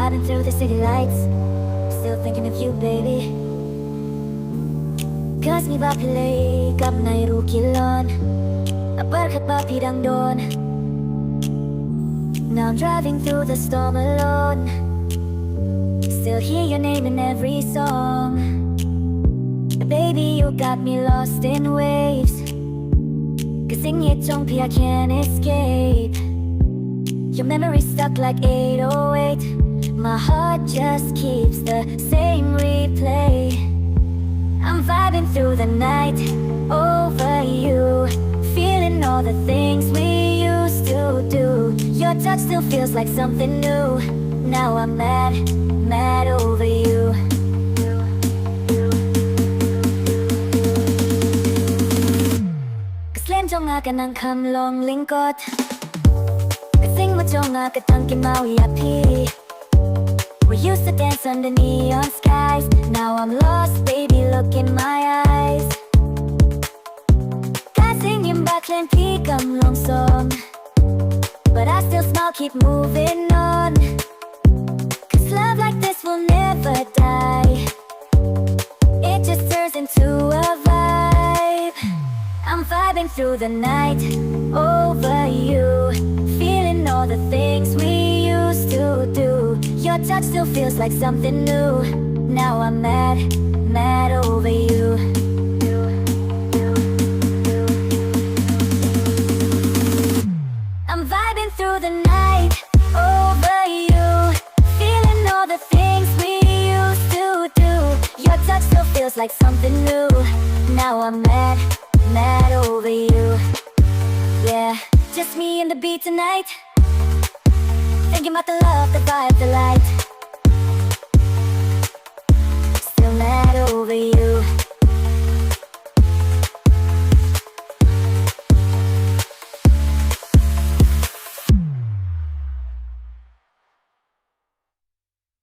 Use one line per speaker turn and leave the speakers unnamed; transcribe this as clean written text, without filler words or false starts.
vibing through the city lights, still thinking of you, baby. Cause mi ba pilay kap na irukilon, aparkat ba pidang don. Now I'm driving through the storm alone, still hear your name in every song. Baby, you got me lost in waves, kasing itong I can't escape. Your memory stuck like 808, my heart just keeps the same replay. I'm vibing through the night over you, feeling all the things we used to do. Your touch still feels like something new. Now I'm mad, mad over you. Kaslim jo nga ka ng kamlong lingkot, kasing mo jo nga katang kimawi api. We used to dance under neon skies, now I'm lost, baby, look in my eyes. Kasing yung baklan pi kamlong song, but I still smile, keep moving on. Cause love like this will never die, it just turns into a vibe. I'm vibing through the night over you, feeling all the things we used to do. Your touch still feels like something new. Now I'm mad, mad over you. I'm vibing through the night over you, feeling all the things we used to do. Your touch still feels like something new. Now I'm mad, mad over you. Yeah, just me and the beat tonight, thinking about the love, the vibe, the light.